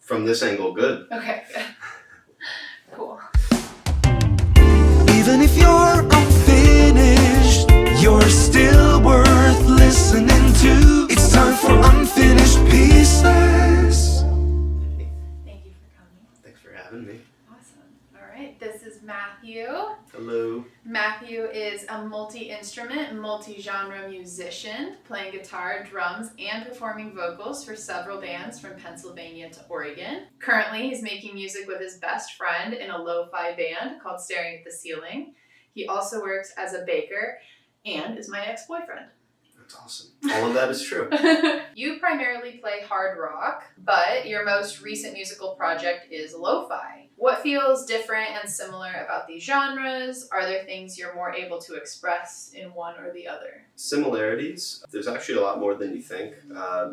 from this angle, good. Okay, good. Cool. Even if you're unfinished, you're still worth listening to. It's time for Unfinished Pieces. Thank you for coming. Thanks for having me. Awesome. All right, this is Matthew. Hello. Matthew is a multi-instrument, multi-genre musician, playing guitar, drums, and performing vocals for several bands from Pennsylvania to Oregon. Currently, he's making music with his best friend in a lo-fi band called Staring at the Ceiling. He also works as a baker and is my ex-boyfriend. That's awesome. All of that is true. You primarily play hard rock, but your most recent musical project is lo-fi. What feels different and similar about these genres? Are there things you're more able to express in one or the other? Similarities. There's actually a lot more than you think.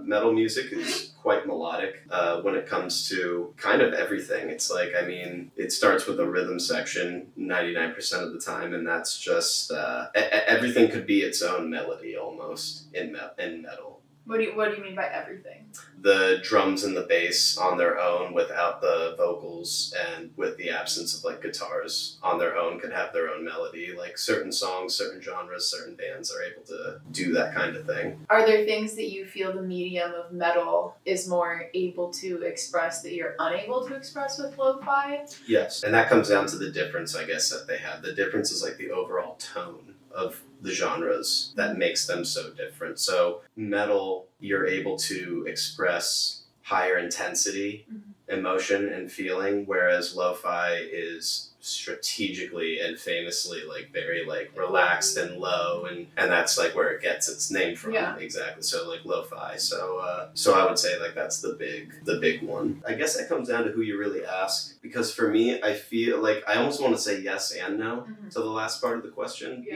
Metal music is quite melodic when it comes to kind of everything. It's like, I mean, it starts with a rhythm section 99% of the time, and that's just everything could be its own melody almost in metal. What do you mean by everything? The drums and the bass on their own without the vocals and with the absence of like guitars on their own could have their own melody. Like certain songs, certain genres, certain bands are able to do that kind of thing. Are there things that you feel the medium of metal is more able to express that you're unable to express with lo-fi? Yes, and that comes down to the difference, I guess, that they have. The difference is like the overall tone of the genres that makes them so different. So metal, you're able to express higher intensity, emotion and feeling, whereas lo-fi is strategically and famously like very like relaxed and low, and that's like where it gets its name from. Yeah. Exactly. So like lo-fi. So I would say like that's the big one. I guess that comes down to who you really ask, because for me I feel like I almost want to say yes and no to the last part of the question,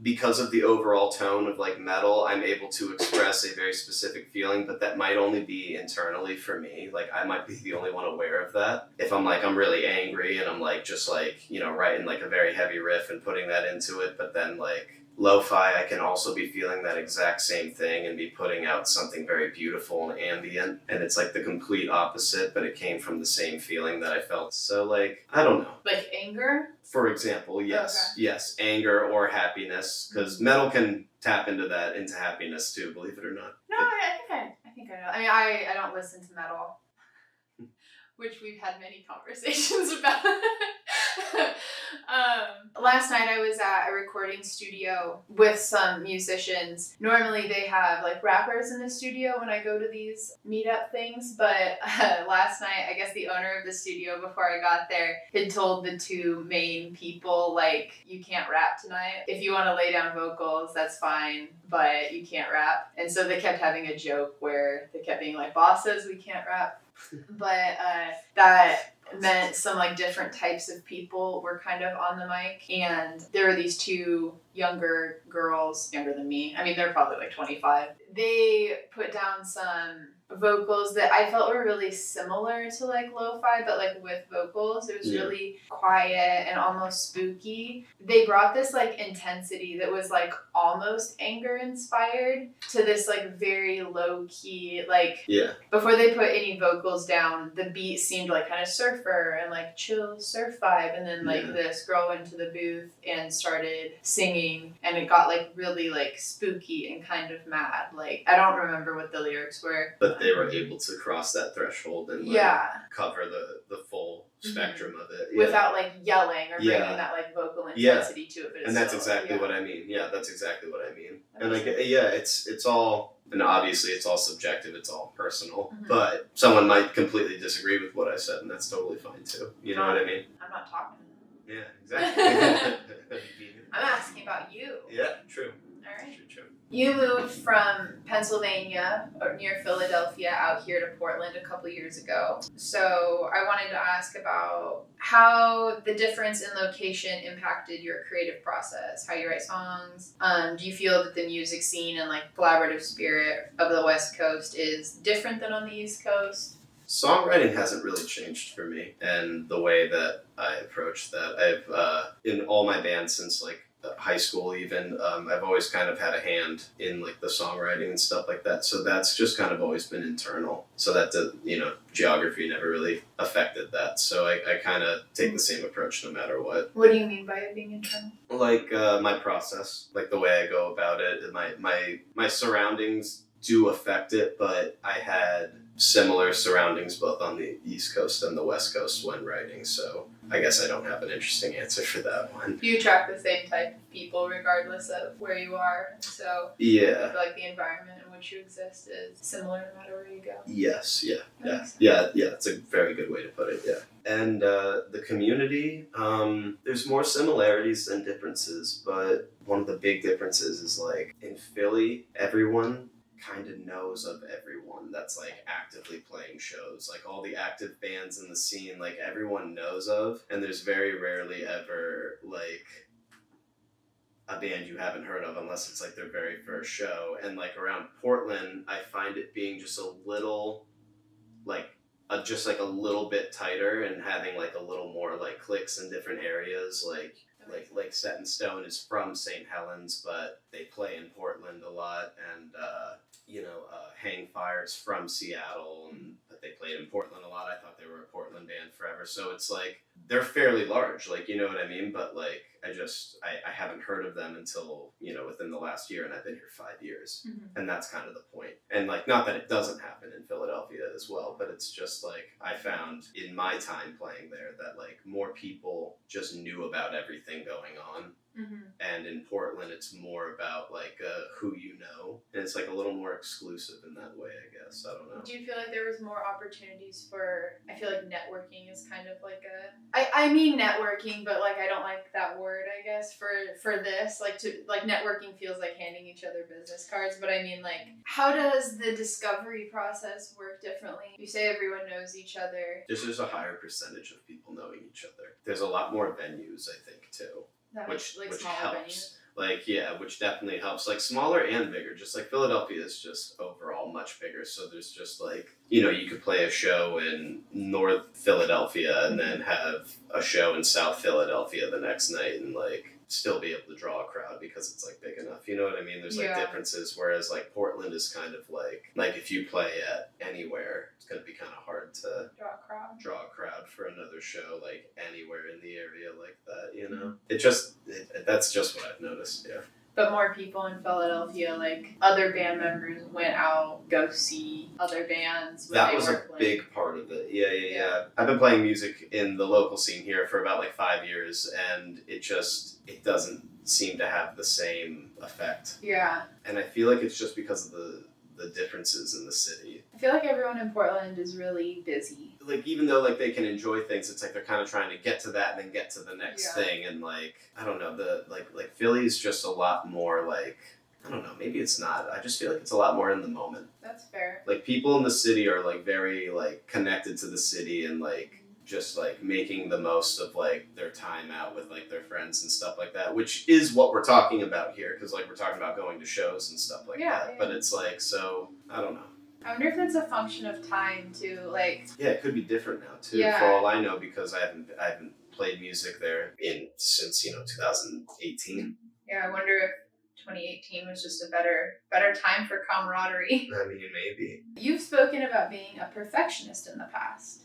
because of the overall tone of like metal, I'm able to express a very specific feeling, but that might only be internally for me. Like I might be the only one aware of that. If I'm really angry and I'm like just like, you know, writing like a very heavy riff and putting that into it, but then like lo-fi, I can also be feeling that exact same thing and be putting out something very beautiful and ambient, and it's like the complete opposite, but it came from the same feeling that I felt. So like, I don't know. Like anger? For example, yes. Okay. Yes, anger or happiness, because metal can tap into happiness too, believe it or not. No, I think I know. I mean, I don't listen to metal, which we've had many conversations about. Last night I was at a recording studio with some musicians. Normally they have like rappers in the studio when I go to these meetup things, but last night I guess the owner of the studio before I got there had told the two main people like, you can't rap tonight. If you want to lay down vocals, that's fine, but you can't rap. And so they kept having a joke where they kept being like, boss says we can't rap. But that meant some like different types of people were kind of on the mic, and there were these two younger girls, younger than me. I mean, they're probably like 25. They put down some vocals that I felt were really similar to like lo-fi, but like with vocals. It was really quiet and almost spooky. They brought this like intensity that was like almost anger inspired to this like very low key, like before they put any vocals down, the beat seemed like kind of surfer and like chill surf vibe, and then like this girl went to the booth and started singing, and it got like really like spooky and kind of mad. Like I don't remember what the lyrics were, but they were able to cross that threshold and like cover the full spectrum of it without like yelling or bringing that like vocal intensity to it. But and that's exactly what I mean. Yeah, that's exactly what I mean. And like it's all, and obviously it's all subjective, it's all personal, but someone might completely disagree with what I said, and that's totally fine too. You know what I mean? I'm not talking. Yeah, exactly. I'm asking about you. Yeah, true. All right. True. You moved from Pennsylvania or near Philadelphia out here to Portland a couple years ago. So I wanted to ask about how the difference in location impacted your creative process, how you write songs. Do you feel that the music scene and like collaborative spirit of the West Coast is different than on the East Coast? Songwriting hasn't really changed for me, and the way that I approach that, I've in all my bands since like high school even, I've always kind of had a hand in like the songwriting and stuff like that. So that's just kind of always been internal. So that, geography never really affected that. So I kind of take the same approach no matter what. What do you mean by it being internal? Like my process, like the way I go about it, my surroundings do affect it, but I had similar surroundings both on the East Coast and the West Coast when writing, so I guess I don't have an interesting answer for that one. You attract the same type of people regardless of where you are, so Yeah. I feel like the environment in which you exist is similar no matter where you go. Yes, yeah, that's a very good way to put it, yeah. And the community, there's more similarities than differences, but one of the big differences is like in Philly, everyone kind of knows of everyone that's like actively playing shows, like all the active bands in the scene, like everyone knows of, and there's very rarely ever like a band you haven't heard of unless it's like their very first show. And like around Portland, I find it being just a little like just like a little bit tighter and having like a little more like cliques in different areas, like Set in Stone is from St. Helens, but they play in Portland a lot, and Hang Fire's from Seattle, but they played in Portland a lot. I thought they were a Portland band forever, so it's like they're fairly large, like, you know what I mean? But like I haven't heard of them until within the last year, and I've been here 5 years, and that's kind of the point. And like, not that it doesn't happen in Philadelphia as well, but it's just like I found in my time playing there that like more people just knew about everything going on. And in Portland, it's more about like who you know, and it's like a little more exclusive in that way, I guess. I don't know. Do you feel like there was more opportunities for? I feel like networking is kind of like I mean networking, but like I don't like that word. I guess for this, networking feels like handing each other business cards, but I mean like how does the discovery process work differently? You say everyone knows each other. There's a higher percentage of people knowing each other. There's a lot more venues, I think, too. Which smaller helps. venues. Which definitely helps. Like smaller and bigger. Just like Philadelphia is just overall much bigger. So there's just like, you could play a show in North Philadelphia and then have a show in South Philadelphia the next night and like still be able to draw a crowd because it's like big enough. You know what I mean? There's like differences. Whereas like Portland is kind of like if you play at anywhere, it's going to be kind of hard to draw a crowd for another show like anywhere in the area like that, that's just what I've noticed, yeah. But more people in Philadelphia, like other band members went out, go see other bands. That was a big part of it. Yeah. I've been playing music in the local scene here for about like 5 years, and it doesn't seem to have the same effect. Yeah. And I feel like it's just because of the differences in the city. I feel like everyone in Portland is really busy. Like even though like they can enjoy things, it's like they're kind of trying to get to that and then get to the next thing, and like I don't know, the like Philly's just a lot more like, I don't know, maybe it's not. I just feel like it's a lot more in the moment. That's fair. Like people in the city are like very like connected to the city and like just like making the most of like their time out with like their friends and stuff like that, which is what we're talking about here, because like we're talking about going to shows and stuff like that. Yeah. But it's like, so I don't know. I wonder if that's a function of time too, like. Yeah, it could be different now too. Yeah. For all I know, because I haven't played music there since 2018. Yeah, I wonder if 2018 was just a better time for camaraderie. I mean, maybe. You've spoken about being a perfectionist in the past.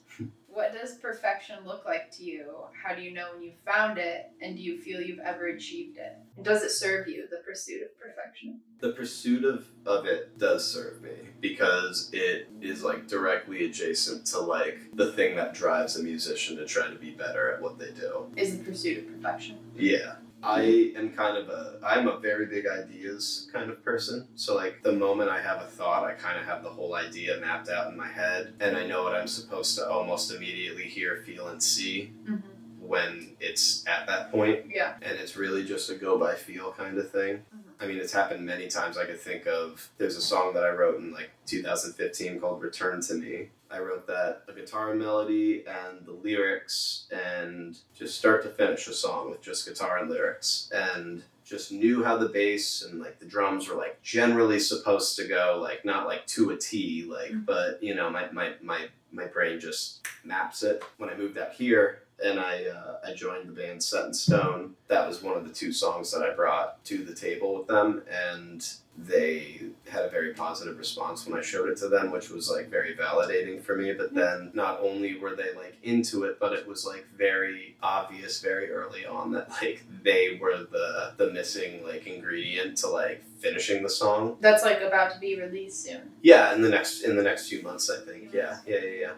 What does perfection look like to you? How do you know when you found it? And do you feel you've ever achieved it? And does it serve you, the pursuit of perfection? The pursuit of it does serve me, because it is like directly adjacent to like the thing that drives a musician to try to be better at what they do. Is the pursuit of perfection. Yeah. I'm a very big ideas kind of person. So like the moment I have a thought, I kind of have the whole idea mapped out in my head, and I know what I'm supposed to almost immediately hear, feel, and see when it's at that point. Yeah. And it's really just a go by feel kind of thing. I mean, it's happened many times. I could think of, there's a song that I wrote in like 2015 called Return to Me. I wrote that, a guitar and melody and the lyrics, and just start to finish a song with just guitar and lyrics, and just knew how the bass and like the drums were like generally supposed to go, like not like to a T, like, but my brain just maps it. When I moved out here, and I joined the band Set in Stone. That was one of the 2 songs that I brought to the table with them, and they had a very positive response when I showed it to them, which was like very validating for me. But then not only were they like into it, but it was like very obvious very early on that like they were the missing like ingredient to like finishing the song. That's like about to be released soon. Yeah, in the next few months, I think. Yeah.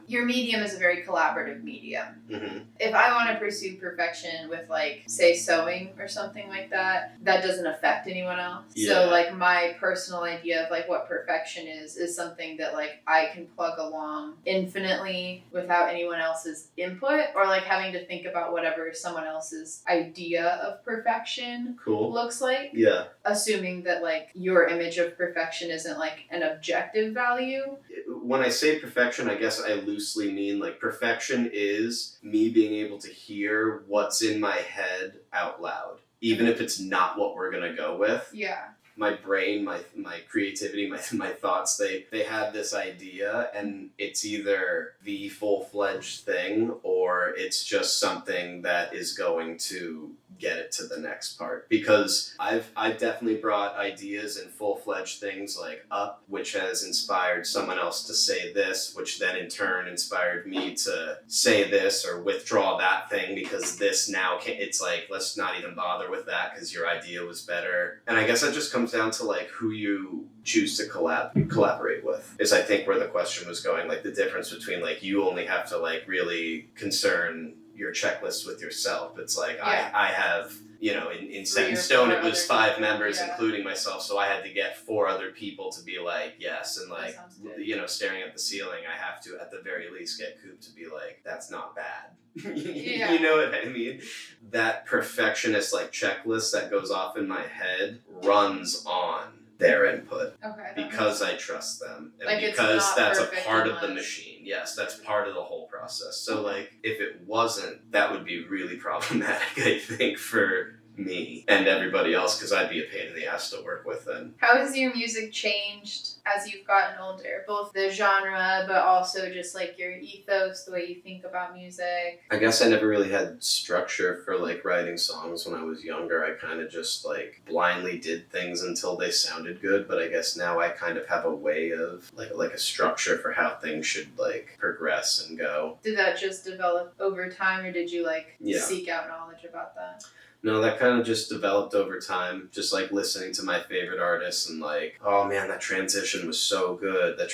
Your medium is a very collaborative medium. Mm-hmm. If I want to pursue perfection with like say sewing or something like that, that doesn't affect anyone else. Yeah. So like my personal idea of like what perfection is something that like I can plug along infinitely without anyone else's input, or like having to think about whatever someone else's idea of perfection Cool. looks like. Yeah. Assuming that like your image of perfection isn't like an objective value. When I say perfection, I guess I loosely mean like perfection is me being able to hear what's in my head out loud, even if it's not what we're gonna go with. Yeah. My brain, my creativity, my thoughts, they have this idea, and it's either the full-fledged thing or it's just something that is going to get it to the next part. Because I've definitely brought ideas and full-fledged things like up, which has inspired someone else to say this, which then in turn inspired me to say this or withdraw that thing because this now it's like, let's not even bother with that because your idea was better. And I guess that just comes down to like who you choose to collaborate with is I think where the question was going, like the difference between like you only have to like really concern your checklist with yourself. It's like I have, you know, in Set in Stone it was 5 members including myself, so I had to get 4 other people to be like yes, and like you know, staring at the ceiling I have to at the very least get Coop to be like that's not bad. You know what I mean? That perfectionist like checklist that goes off in my head runs on their input. Okay. Because I trust them. And like because that's a part of unless... the machine. Yes, that's part of the whole process. So like if it wasn't, that would be really problematic, I think, for me and everybody else, because I'd be a pain in the ass to work with then. How has your music changed as you've gotten older? Both the genre, but also just like your ethos, the way you think about music. I guess I never really had structure for like writing songs when I was younger. I kind of just like blindly did things until they sounded good, but I guess now I kind of have a way of like a structure for how things should like progress and go. Did that just develop over time, or did you like Yeah. seek out knowledge about that? No, that kind of just developed over time, just like listening to my favorite artists and like, oh man, that transition was so good. That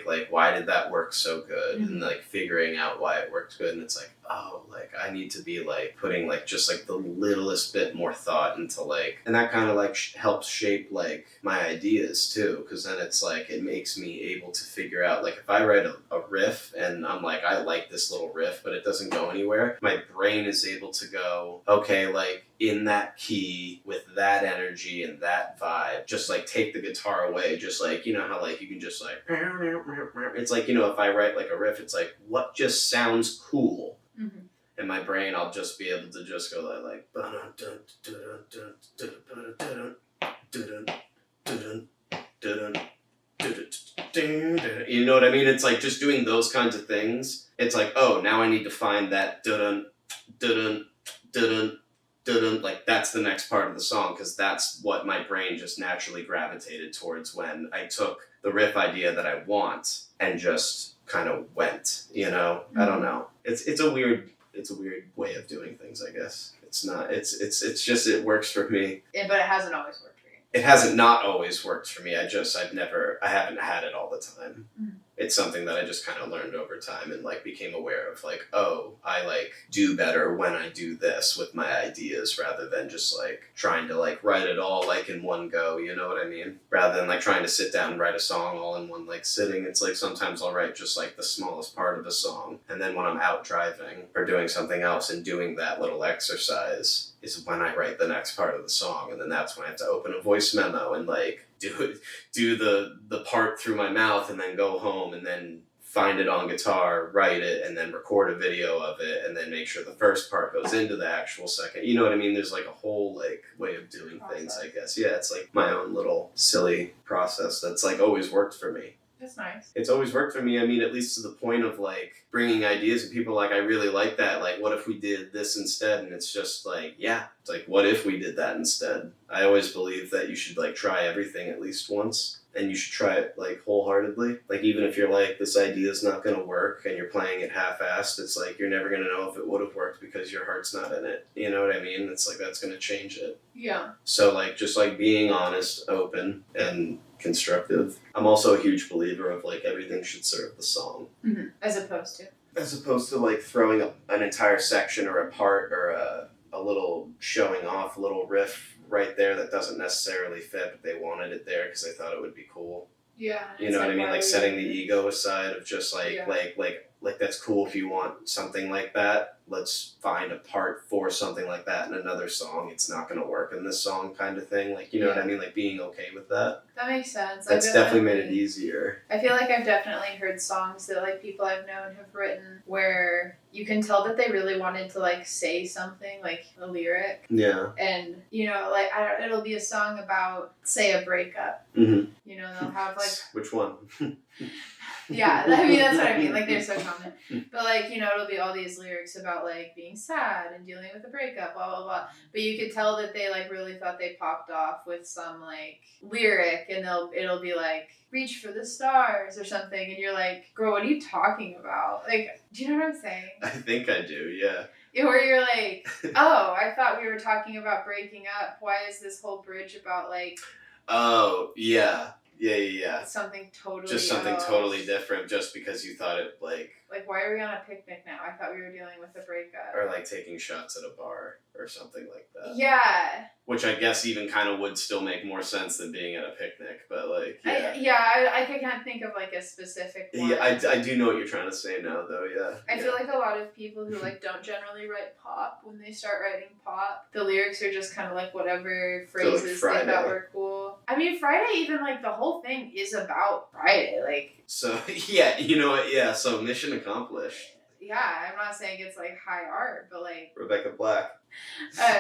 like why did that work so good? Mm-hmm. And like figuring out why it worked good, and it's like, oh, like I need to be like putting like just like the littlest bit more thought into like, and that kind of like helps shape like my ideas too, because then it's like it makes me able to figure out like if I write a riff and I'm like I like this little riff but it doesn't go anywhere, my brain is able to go, okay, like in that key with that energy and that vibe, just like take the guitar away, just like, you know how like you can just like, it's like, you know, if I write like a riff, it's like what just sounds cool. Mm-hmm. In my brain, I'll just be able to just go like, you know what I mean? It's like just doing those kinds of things. It's like, oh, now I need to find that like that's the next part of the song, because that's what my brain just naturally gravitated towards when I took the riff idea that I want and just kind of went, you know? Mm-hmm. I don't know. It's a weird way of doing things, I guess. It's not, it's just, it works for me. Yeah, but it hasn't always worked for you. It hasn't not always worked for me. I haven't had it all the time. Mm-hmm. It's something that I just kind of learned over time and like became aware of like, oh, I like do better when I do this with my ideas rather than just like trying to like write it all like in one go, you know what I mean? Rather than like trying to sit down and write a song all in one like sitting. It's like sometimes I'll write just like the smallest part of a song, and then when I'm out driving or doing something else and doing that little exercise is when I write the next part of the song, and then that's when I have to open a voice memo and like do the part through my mouth and then go home and then find it on guitar, write it, and then record a video of it, and then make sure the first part goes into the actual second. You know what I mean? There's like a whole like way of doing things, I guess. Yeah, it's like my own little silly process that's like always worked for me. That's nice. It's always worked for me. I mean, at least to the point of like bringing ideas and people like, I really like that. Like, what if we did this instead? And it's just like, yeah, it's like, what if we did that instead? I always believe that you should like try everything at least once. And you should try it like wholeheartedly. Like even if you're like, this idea is not going to work and you're playing it half-assed, it's like you're never going to know if it would have worked because your heart's not in it. You know what I mean? It's like that's going to change it. Yeah. So like just like being honest, open, and constructive. I'm also a huge believer of like everything should serve the song. Mm-hmm. As opposed to like throwing up an entire section or a part or a little showing off, a little riff right there that doesn't necessarily fit, but they wanted it there because they thought it would be cool. Yeah. You know what I mean? Like setting the ego aside of just like that's cool if you want something like that. Let's find a part for something like that in another song. It's not going to work in this song kind of thing. Like, you know what I mean? Like being okay with that. That makes sense. That's definitely made it easier. I feel like I've definitely heard songs that like people I've known have written where you can tell that they really wanted to like say something, like a lyric. Yeah. And, you know, like it'll be a song about, say, a breakup. Mm-hmm. You know, they'll have like... Which one? Yeah, I mean, that's what I mean. Like, they're so common. But, like, you know, it'll be all these lyrics about, like, being sad and dealing with a breakup, blah, blah, blah. But you could tell that they, like, really thought they popped off with some, like, lyric. And it'll be, like, reach for the stars or something. And you're like, girl, what are you talking about? Like, do you know what I'm saying? I think I do, yeah. Where you're like, oh, I thought we were talking about breaking up. Why is this whole bridge about, like... Oh, yeah. Yeah. Something totally just something totally different just because you thought it like why are we on a picnic now? I thought we were dealing with a breakup. Or like taking shots at a bar or something like that. Yeah. Which I guess even kind of would still make more sense than being at a picnic, but like I can't think of like a specific one. Yeah, I do know what you're trying to say now though, yeah. I feel like a lot of people who like don't generally write pop, when they start writing pop, the lyrics are just kind of like whatever phrases they thought were cool. I mean, Friday, even like the whole thing is about Friday, like. So yeah, you know what? Yeah, so mission accomplished. Yeah, I'm not saying it's like high art, but like Rebecca Black.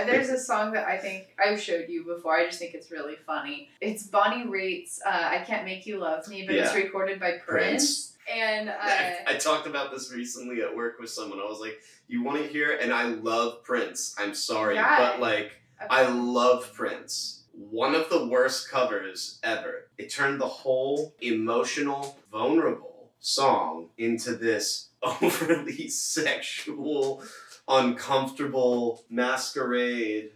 There's a song that I think I've showed you before. I just think it's really funny. It's Bonnie Raitt's "I Can't Make You Love Me," but it's recorded by Prince. And I talked about this recently at work with someone. I was like, "You want to hear?" And I love Prince. I'm sorry, but like, I love Prince. One of the worst covers ever. It turned the whole emotional, vulnerable song into this overly sexual, uncomfortable masquerade.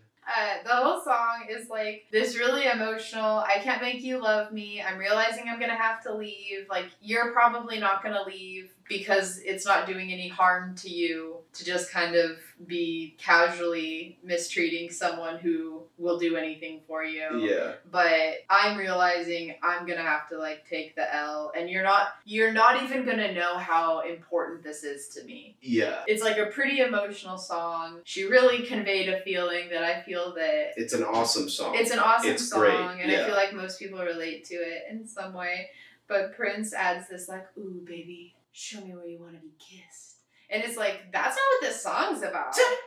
The whole song is like this really emotional, I can't make you love me, I'm realizing I'm gonna have to leave, like you're probably not gonna leave because it's not doing any harm to you to just kind of be casually mistreating someone who will do anything for you. Yeah. But I'm realizing I'm gonna have to like take the L, and you're not even gonna know how important this is to me. Yeah. It's like a pretty emotional song. She really conveyed a feeling that I feel that it's an awesome song. It's an awesome song, great. And I feel like most people relate to it in some way. But Prince adds this like, ooh, baby, show me where you want to be kissed. And it's like, that's not what this song's about. Turn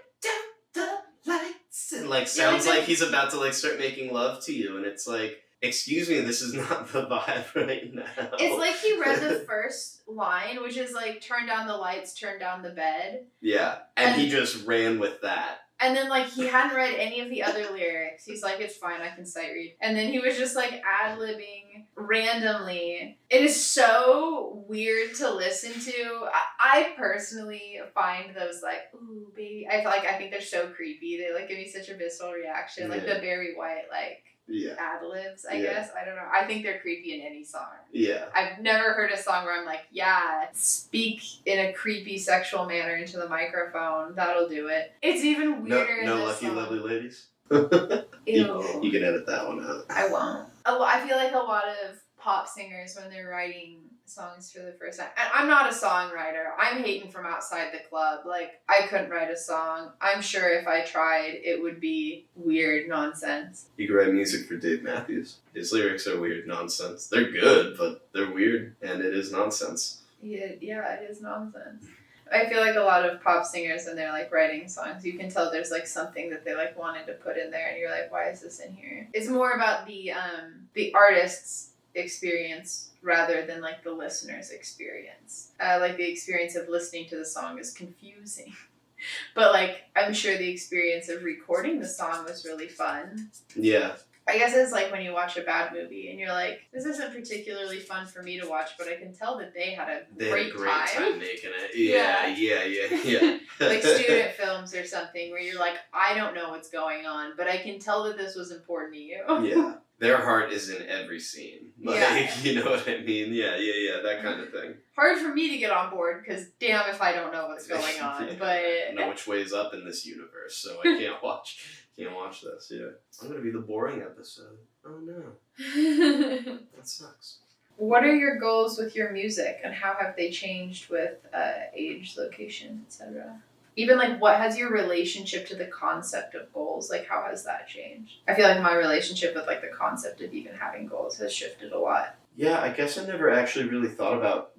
down the lights. And like sounds like he's about to like start making love to you. And it's like, excuse me, this is not the vibe right now. It's like he read the first line, which is like, turn down the lights, turn down the bed. Yeah. And he just ran with that. And then, like, he hadn't read any of the other lyrics. He's like, it's fine, I can sight read. And then he was just, like, ad-libbing randomly. It is so weird to listen to. I personally find those, like, ooh, baby. I think they're so creepy. They, like, give me such a visceral reaction. Like, the Barry White, like, ad-libs, I guess. I don't know. I think they're creepy in any song. Yeah. I've never heard a song where I'm like, yeah, speak in a creepy sexual manner into the microphone. That'll do it. It's even weirder no in this lucky song. Lovely Ladies? Ew. You can edit that one out. I won't. I feel like a lot of pop singers, when they're writing songs for the first time, and I'm not a songwriter, I'm hating from outside the club, like I couldn't write a song. I'm sure if I tried it would be weird nonsense. You could write music for Dave Matthews. His lyrics are weird nonsense. They're good, but they're weird and it is nonsense. Yeah, it is nonsense. I feel like a lot of pop singers, when they're like writing songs, you can tell there's like something that they like wanted to put in there and you're like, why is this in here? It's more about the artists experience rather than like the listener's experience. Like the experience of listening to the song is confusing. But like I'm sure the experience of recording the song was really fun. Yeah. I guess it's like when you watch a bad movie and you're like, this isn't particularly fun for me to watch, but I can tell that they had a great time making it. Yeah. Like student films or something where you're like, I don't know what's going on, but I can tell that this was important to you. Yeah. Their heart is in every scene. Like, you know what I mean? Yeah, that kind of thing. Hard for me to get on board because damn if I don't know what's going on. But I know which way is up in this universe, so I can't watch this. Yeah. I'm gonna be the boring episode. Oh no. That sucks. What are your goals with your music and how have they changed with age, location, etc.? Even like what has your relationship to the concept of goals, like how has that changed? I feel like my relationship with like the concept of even having goals has shifted a lot. Yeah, I guess I never actually really thought about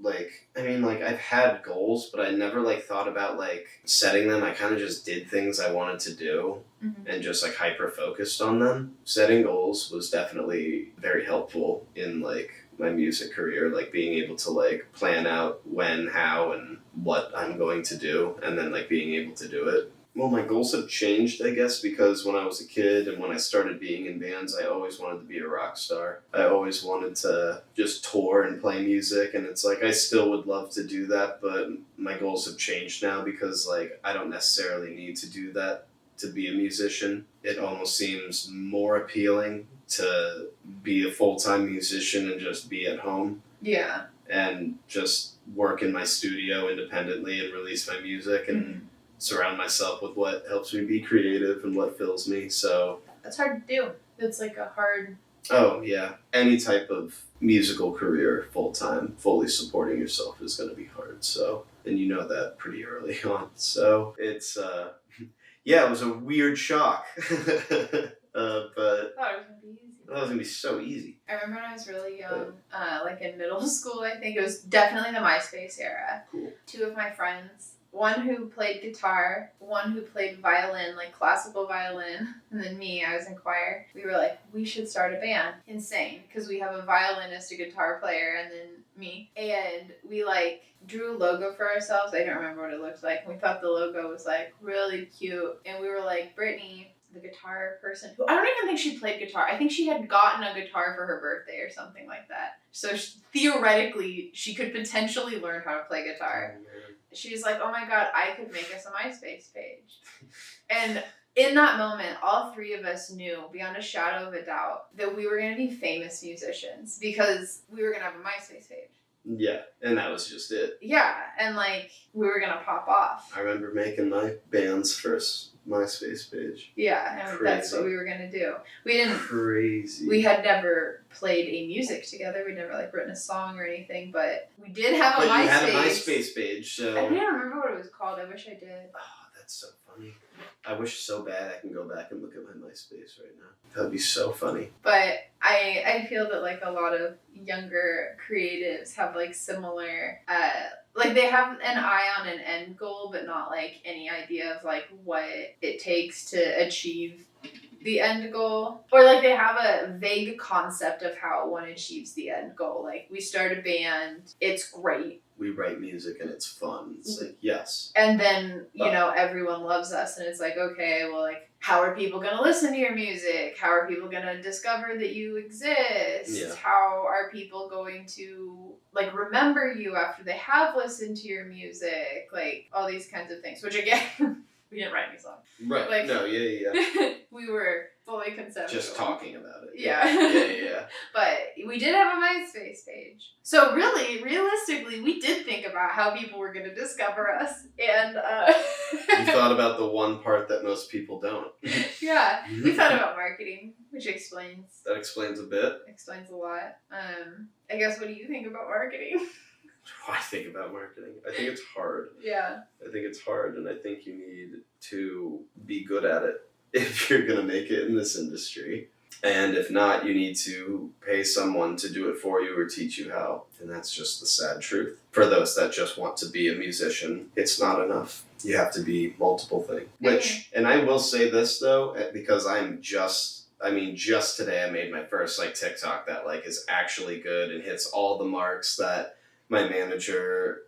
I've had goals, but I never like thought about like setting them. I kind of just did things I wanted to do and just like hyper focused on them. Setting goals was definitely very helpful in like my music career, like being able to like plan out when, how, and what I'm going to do, and then like being able to do it. Well, my goals have changed, I guess, because when I was a kid and when I started being in bands, I always wanted to be a rock star. I always wanted to just tour and play music, and it's like I still would love to do that, but my goals have changed now because like I don't necessarily need to do that to be a musician. It almost seems more appealing to be a full-time musician and just be at home. Yeah. And just work in my studio independently and release my music and surround myself with what helps me be creative and what fills me. So that's hard to do. It's like a hard... Oh, yeah. Any type of musical career full-time, fully supporting yourself is going to be hard. So, and you know that pretty early on. So it's, it was a weird shock. But I thought it was going to be easy. That was going to be so easy. I remember when I was really young, like in middle school, I think it was definitely the MySpace era. Cool. Two of my friends, one who played guitar, one who played violin, like classical violin, and then me, I was in choir. We were like, we should start a band. Insane, because we have a violinist, a guitar player, and then me. And we like drew a logo for ourselves. I don't remember what it looked like. We thought the logo was like really cute. And we were like, Brittany, the guitar person, who I don't even think she played guitar. I think she had gotten a guitar for her birthday or something like that. So theoretically, she could potentially learn how to play guitar. She's like, oh my God, I could make us a MySpace page. And in that moment, all three of us knew beyond a shadow of a doubt that we were going to be famous musicians because we were going to have a MySpace page. Yeah, and that was just it. Yeah, and like we were going to pop off. I remember making my band's first MySpace page. Yeah, and that's what we were going to do. We didn't... Crazy. We had never played a music together. We'd never like written a song or anything, but we did have a MySpace. But you had a MySpace page, so... I don't remember what it was called. I wish I did. Oh, that's so funny. I wish so bad I can go back and look at my MySpace right now. That'd be so funny. But I feel that like a lot of younger creatives have like similar, like they have an eye on an end goal, but not like any idea of like what it takes to achieve the end goal. Or like they have a vague concept of how one achieves the end goal. Like we start a band, it's great. We write music and it's fun. It's like, yes. And then, you know, everyone loves us and it's like, okay, well, like, how are people going to listen to your music? How are people going to discover that you exist? Yeah. How are people going to, like, remember you after they have listened to your music? Like, all these kinds of things, which again, we didn't write any songs. Right. Like, no, yeah. We were fully conceptual. Just talking about it. Yeah. Yeah. But we did have a MySpace page. So really, realistically, we did think about how people were going to discover us. And you thought about the one part that most people don't. Yeah. We thought about marketing, which explains. That explains a bit. Explains a lot. I guess, what do you think about marketing? What do I think about marketing? I think it's hard. Yeah. I think it's hard, and I think you need to be good at it if you're going to make it in this industry. And if not, you need to pay someone to do it for you or teach you how. And that's just the sad truth. For those that just want to be a musician, it's not enough. You have to be multiple things. And I will say this, though, because I'm just I mean, just today I made my first like TikTok that like is actually good and hits all the marks that my manager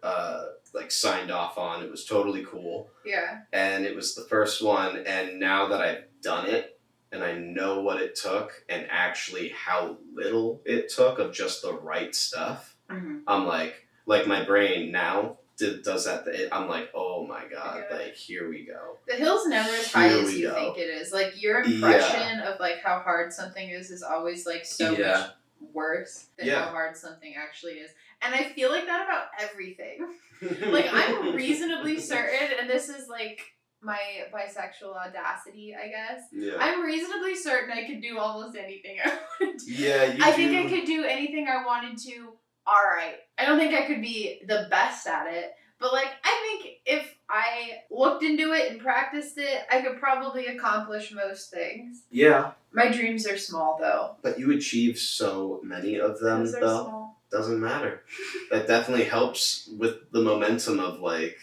like signed off on. It was totally cool. Yeah. And it was the first one, and now that I've done it and I know what it took and actually how little it took of just the right stuff, I'm like my brain now does that. I'm like, oh my god, like here we go. The hill's never as high as you think it is. Like your impression of like how hard something is always like so much worse than how hard something actually is. And I feel like that about everything. Like I'm reasonably certain, and this is like my bisexual audacity, I guess. Yeah. I'm reasonably certain I could do almost anything I wanted to. Yeah, I think I could do anything I wanted to. All right. I don't think I could be the best at it, but like I think if I looked into it and practiced it, I could probably accomplish most things. Yeah. My dreams are small though. But you achieve so many of them though. Small. Doesn't matter. That definitely helps with the momentum of like,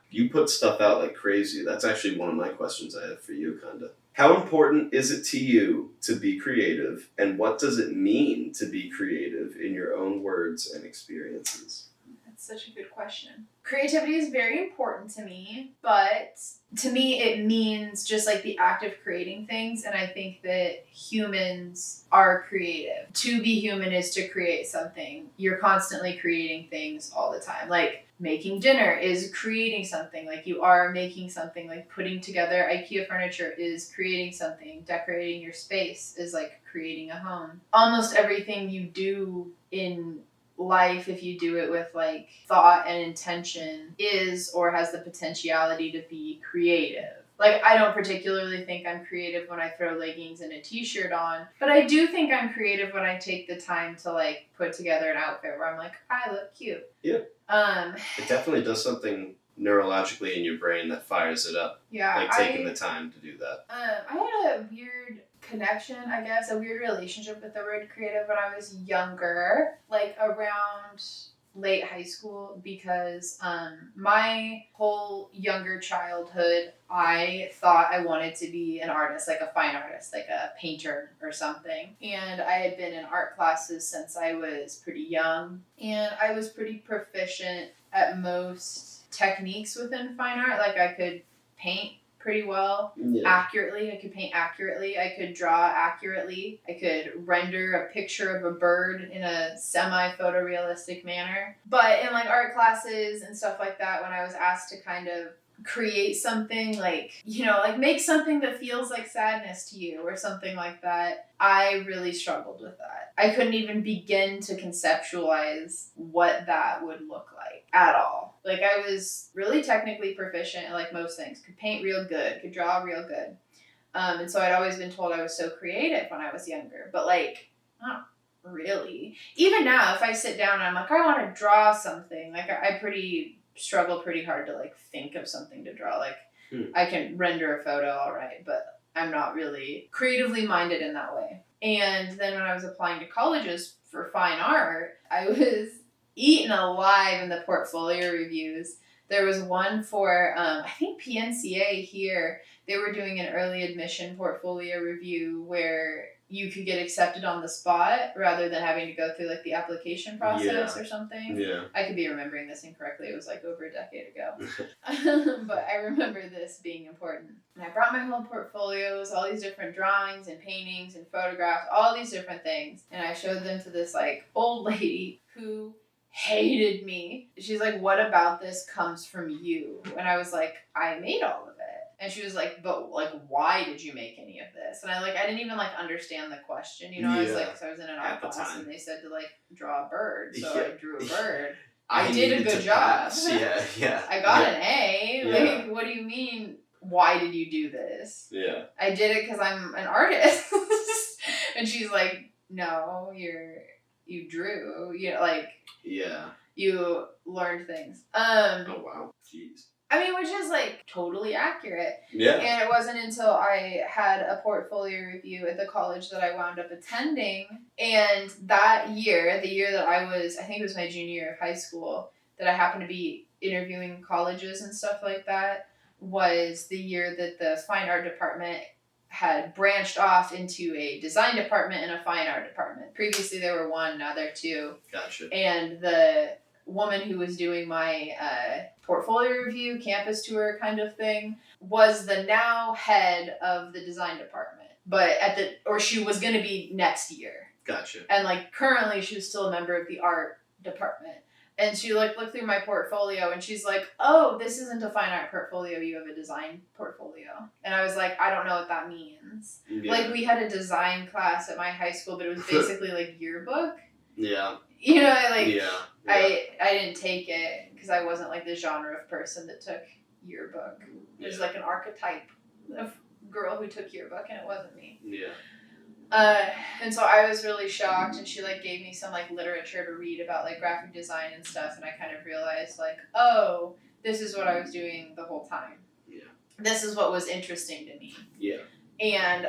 you put stuff out like crazy. That's actually one of my questions I have for you, kinda. How important is it to you to be creative, and what does it mean to be creative in your own words and experiences? That's such a good question. Creativity is very important to me, but to me it means just like the act of creating things, and I think that humans are creative. To be human is to create something. You're constantly creating things all the time. Like making dinner is creating something. Like you are making something. Like putting together IKEA furniture is creating something. Decorating your space is like creating a home. Almost everything you do in life, if you do it with like thought and intention, is or has the potentiality to be creative. Like I don't particularly think I'm creative when I throw leggings and a t-shirt on, but I do think I'm creative when I take the time to like put together an outfit where I'm like, I look cute. Yeah. It definitely does something neurologically in your brain that fires it up. Yeah. Like taking the time to do that. I had a weird connection, I guess, a weird relationship with the word creative when I was younger, like around late high school, because my whole younger childhood, I thought I wanted to be an artist, like a fine artist, like a painter or something. And I had been in art classes since I was pretty young, and I was pretty proficient at most techniques within fine art. Like I could paint pretty well, accurately. I could paint accurately. I could draw accurately. I could render a picture of a bird in a semi-photorealistic manner. But in like art classes and stuff like that, when I was asked to kind of create something, like, you know, like make something that feels like sadness to you or something like that, I really struggled with that. I couldn't even begin to conceptualize what that would look like at all. Like I was really technically proficient in like most things, could paint real good, could draw real good. And so I'd always been told I was so creative when I was younger, but like, not really. Even now, if I sit down and I'm like, I want to draw something, like I struggle pretty hard to like think of something to draw. Like I can render a photo all right, but I'm not really creatively minded in that way. And then when I was applying to colleges for fine art, I was eaten alive in the portfolio reviews. There was one for, I think PNCA here, they were doing an early admission portfolio review where you could get accepted on the spot rather than having to go through like the application process or something. Yeah. I could be remembering this incorrectly. It was like over a decade ago. But I remember this being important. And I brought my whole portfolios, all these different drawings and paintings and photographs, all these different things. And I showed them to this like old lady who hated me. She's like, what about this comes from you? And I was like, I made all of it. And she was like, but like, why did you make any of this? And I didn't even like understand the question, you know. I was like, so I was in an art class and they said to like draw a bird, so I drew a bird. I did a good job. Yeah. I got an A. Like, what do you mean? Why did you do this? Yeah. I did it because I'm an artist. And she's like, no, you drew. You know, like. Yeah. You learned things. Oh wow. Jeez. I mean, which is like totally accurate. Yeah. And it wasn't until I had a portfolio review at the college that I wound up attending. And that year, the year that I think it was my junior year of high school, that I happened to be interviewing colleges and stuff like that, was the year that the fine art department had branched off into a design department and a fine art department. Previously there were one, now there are two. Gotcha. And the woman who was doing my portfolio review, campus tour kind of thing, was the now head of the design department. But she was going to be next year. Gotcha. And like currently she was still a member of the art department. And she like looked through my portfolio and she's like, oh, this isn't a fine art portfolio, you have a design portfolio. And I was like, I don't know what that means. Yeah. Like we had a design class at my high school, but it was basically like yearbook. Yeah. You know, I I didn't take it because I wasn't like the genre of person that took yearbook. There's like an archetype of girl who took yearbook and it wasn't me. Yeah. And so I was really shocked, and she like gave me some like literature to read about like graphic design and stuff, and I kind of realized like, oh, this is what I was doing the whole time. Yeah. This is what was interesting to me. Yeah. And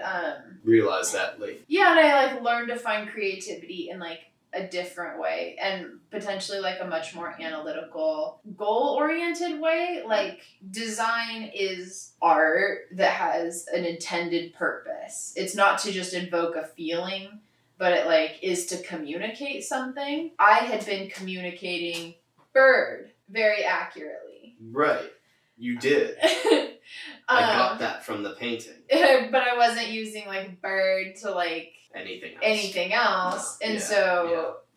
realize that late. yeah, and I like learned to find creativity in like a different way, and potentially like a much more analytical, goal-oriented way. Like design is art that has an intended purpose. It's not to just invoke a feeling, but it like is to communicate something. I had been communicating bird very accurately. Right. You did. I got that from the painting. But I wasn't using like bird to like anything else. And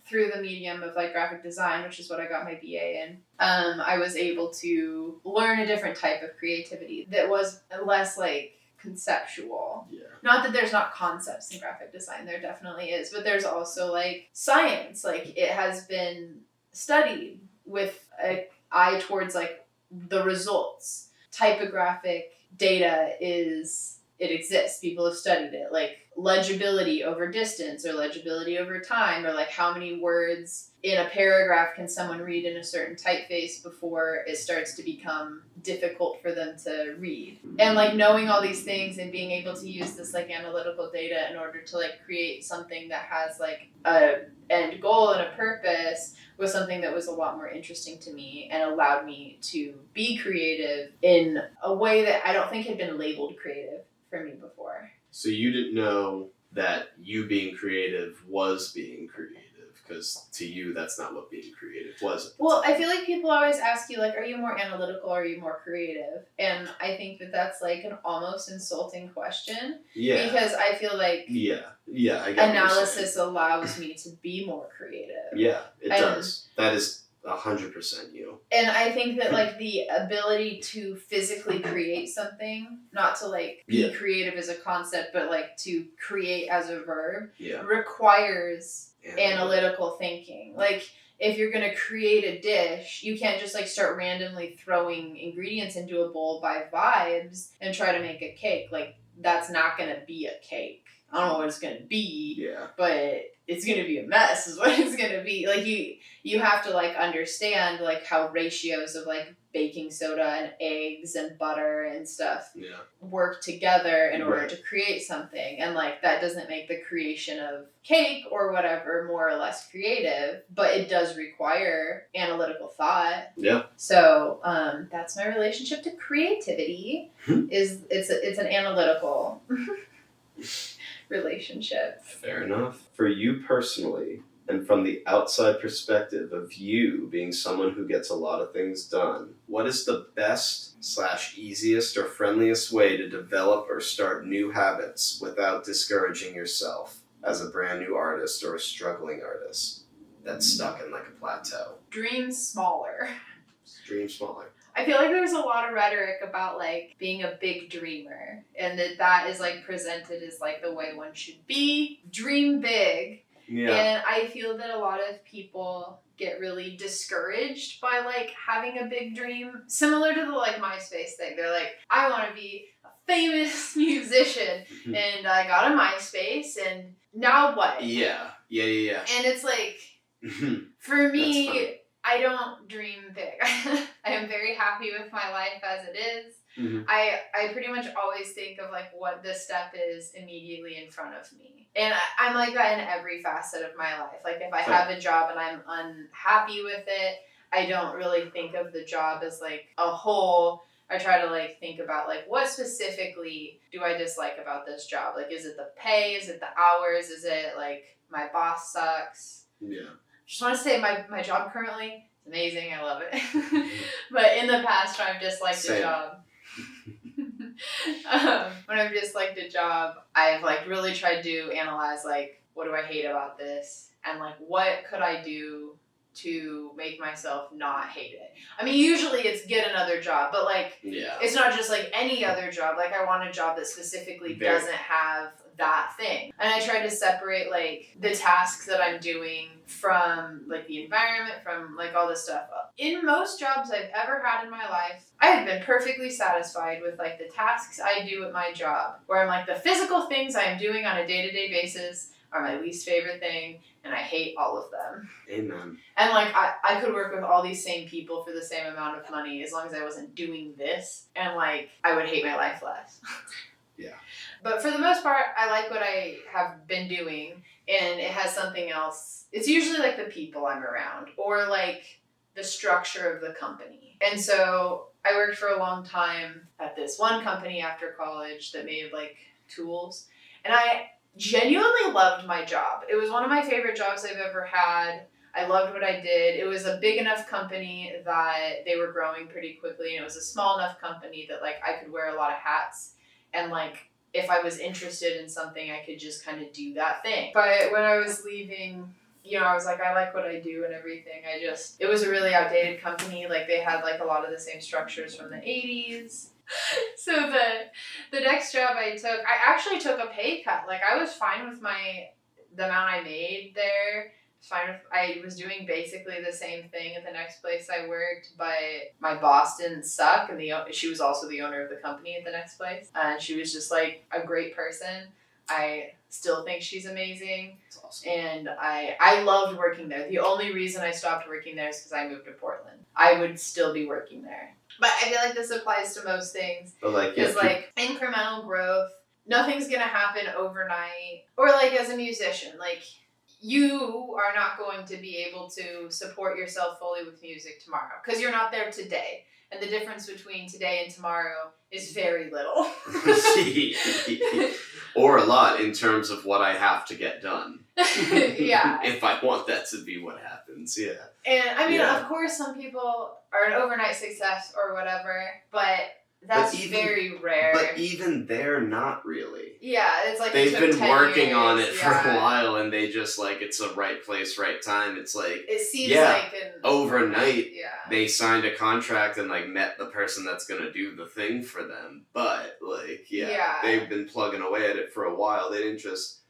through the medium of like graphic design, which is what I got my BA in, I was able to learn a different type of creativity that was less like conceptual. Yeah. Not that there's not concepts in graphic design, there definitely is, but there's also like science. Like it has been studied with an eye towards like the results. Typographic data it exists. People have studied it. Like legibility over distance or legibility over time, or like how many words in a paragraph can someone read in a certain typeface before it starts to become difficult for them to read. And like knowing all these things and being able to use this like analytical data in order to like create something that has like a end goal and a purpose was something that was a lot more interesting to me and allowed me to be creative in a way that I don't think had been labeled creative for me before. So you didn't know that you being creative was being creative, because to you that's not what being creative was. Well, I feel like people always ask you like, are you more analytical or are you more creative? And I think that that's like an almost insulting question. Yeah. Because I feel like I get analysis allows me to be more creative. Yeah, it does. That is 100% you. And I think that like the ability to physically create something, not to like be creative as a concept, but like to create as a verb, requires analytical thinking. Like if you're going to create a dish, you can't just like start randomly throwing ingredients into a bowl by vibes and try to make a cake. Like that's not going to be a cake. I don't know what it's going to be, but it's going to be a mess is what it's going to be. Like you have to like understand like how ratios of like baking soda and eggs and butter and stuff work together in order to create something. And like that doesn't make the creation of cake or whatever more or less creative, but it does require analytical thought. Yeah. So that's my relationship to creativity. Is it's an analytical relationship. Fair enough. For you personally, and from the outside perspective of you being someone who gets a lot of things done, what is the best / easiest or friendliest way to develop or start new habits without discouraging yourself as a brand new artist or a struggling artist that's stuck in like a plateau? Dream smaller. Dream smaller. I feel like there's a lot of rhetoric about like being a big dreamer, and that is like presented as like the way one should be. Dream big. Yeah. And I feel that a lot of people get really discouraged by like having a big dream, similar to the like MySpace thing. They're like, I want to be a famous musician, and I got a MySpace, and now what? Yeah. And it's like, for me, I don't dream big. I am very happy with my life as it is. Mm-hmm. I pretty much always think of like what the step is immediately in front of me. And I'm like that in every facet of my life. Like if I have a job and I'm unhappy with it, I don't really think of the job as like a whole. I try to like think about like what specifically do I dislike about this job? Like, is it the pay? Is it the hours? Is it like my boss sucks? Yeah. Just want to say my job currently is amazing. I love it. But in the past, when I've disliked a job, when I've disliked a job, I've like really tried to analyze like what do I hate about this, and like what could I do to make myself not hate it. I mean, usually it's get another job, but like it's not just like any other job. Like I want a job that specifically doesn't have that thing. And I try to separate like the tasks that I'm doing from like the environment, from like all this stuff. In most jobs I've ever had in my life, I have been perfectly satisfied with like the tasks I do at my job, where I'm like the physical things I am doing on a day-to-day basis are my least favorite thing, and I hate all of them. Amen. And like I could work with all these same people for the same amount of money as long as I wasn't doing this, and like I would hate my life less. Yeah. But for the most part, I like what I have been doing, and it has something else. It's usually like the people I'm around, or like the structure of the company. And so I worked for a long time at this one company after college that made like tools, and I genuinely loved my job. It was one of my favorite jobs I've ever had. I loved what I did. It was a big enough company that they were growing pretty quickly, and it was a small enough company that like I could wear a lot of hats, and like if I was interested in something, I could just kind of do that thing. But when I was leaving, you know, I was like, I like what I do and everything. It was a really outdated company. Like they had like a lot of the same structures from the 80s. So the next job I actually took a pay cut. Like I was fine with the amount I made there. I was doing basically the same thing at the next place I worked, but my boss didn't suck, and she was also the owner of the company at the next place, and she was just like a great person. I still think she's amazing. That's awesome. And I loved working there. The only reason I stopped working there is because I moved to Portland. I would still be working there. But I feel like this applies to most things. But like, it's like incremental growth. Nothing's going to happen overnight. Or like as a musician, like you are not going to be able to support yourself fully with music tomorrow because you're not there today. And the difference between today and tomorrow is very little. Or a lot in terms of what I have to get done. Yeah. If I want that to be what happens, yeah. And I mean, of course, some people are an overnight success or whatever, but that's very rare. But even they're not really. Yeah, it's like they've been working on it for a while, and they just like it's a right place, right time. It's like it seems like overnight they signed a contract and like met the person that's gonna do the thing for them. But like they've been plugging away at it for a while. They didn't just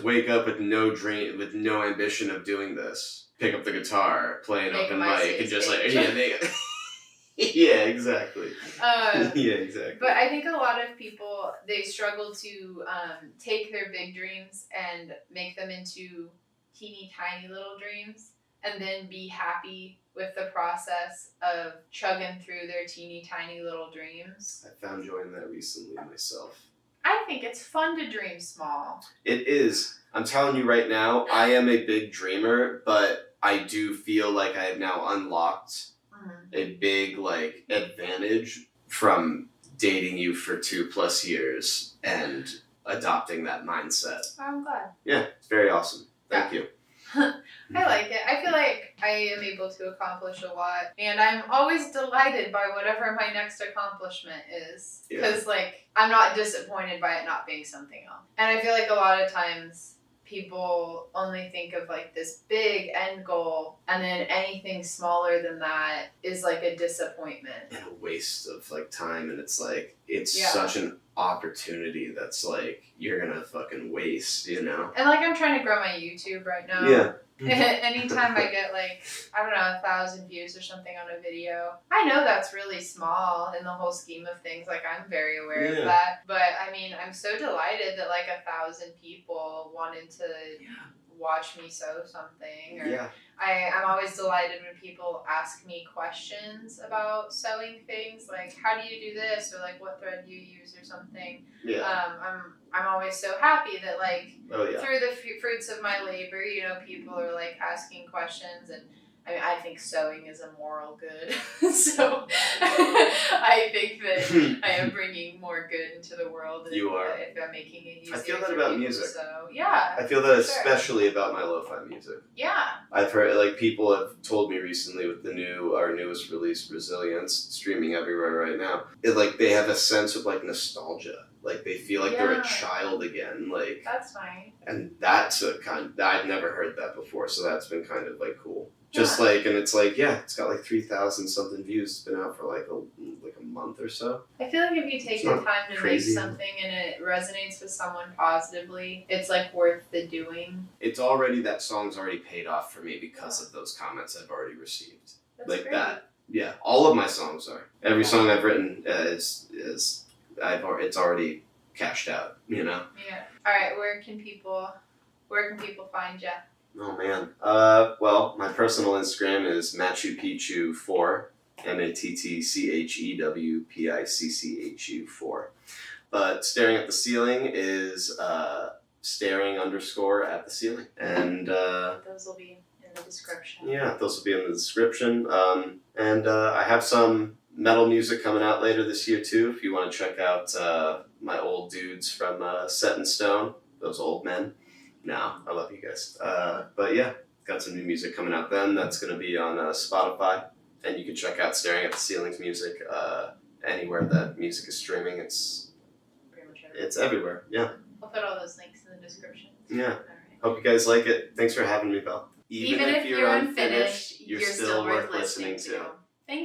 wake up with no dream, with no ambition of doing this. Pick up the guitar, play an open mic, and just like yeah, exactly. Yeah, exactly. But I think a lot of people, they struggle to take their big dreams and make them into teeny tiny little dreams, and then be happy with the process of chugging through their teeny tiny little dreams. I found joy in that recently myself. I think it's fun to dream small. It is. I'm telling you right now, I am a big dreamer, but I do feel like I have now unlocked a big like advantage from dating you for 2+ years and adopting that mindset. I'm glad. Yeah, it's very awesome. Thank you. I like it. I feel like I am able to accomplish a lot, and I'm always delighted by whatever my next accomplishment is, because like I'm not disappointed by it not being something else. And I feel like a lot of times people only think of like this big end goal, and then anything smaller than that is like a disappointment and a waste of like time. And it's like it's such an opportunity that's like you're gonna fucking waste, you know. And like I'm trying to grow my YouTube right now. Yeah. Anytime I get like, I don't know, 1,000 views or something on a video, I know that's really small in the whole scheme of things. Like I'm very aware of that. But I mean, I'm so delighted that like 1,000 people wanted to watch me sew something. Or I'm always delighted when people ask me questions about sewing things, like how do you do this, or like what thread do you use or something. I'm always so happy that like through the fruits of my labor, you know, people are like asking questions, and I mean, I think sewing is a moral good, so I think that I am bringing more good into the world. You are. If I'm making it easier. I feel that for about people, music. So yeah. I feel that especially about my lo-fi music. Yeah. I've heard, like, people have told me recently with our newest release, Resilience, streaming everywhere right now. They have a sense of like nostalgia. Like they feel like they're a child again. Like that's fine. And that's I'd never heard that before, so that's been kind of like cool. Just and it's like, it's got like 3,000 something views. It's been out for like a month or so. I feel like if you take the time to make something and it resonates with someone positively, it's like worth the doing. That song's already paid off for me because of those comments I've already received. That's like great. That. Yeah, all of my songs are. Every song I've written it's already cashed out, you know? Yeah. Alright, where can people find you? Oh man. Well, my personal Instagram is MattChuPicchu4, MattChewPicchu4. But Staring at the Ceiling is staring_at the ceiling. And those will be in the description. Yeah, those will be in the description. And I have some metal music coming out later this year too, if you want to check out my old dudes from Set in Stone, those old men. No, I love you guys. But yeah, got some new music coming out then. That's going to be on Spotify. And you can check out Staring at the Ceiling's music anywhere that music is streaming. It's pretty much everywhere. It's everywhere, yeah. I'll put all those links in the description. Yeah. All right. Hope you guys like it. Thanks for having me, Belle. Even if you're unfinished, you're still worth listening to.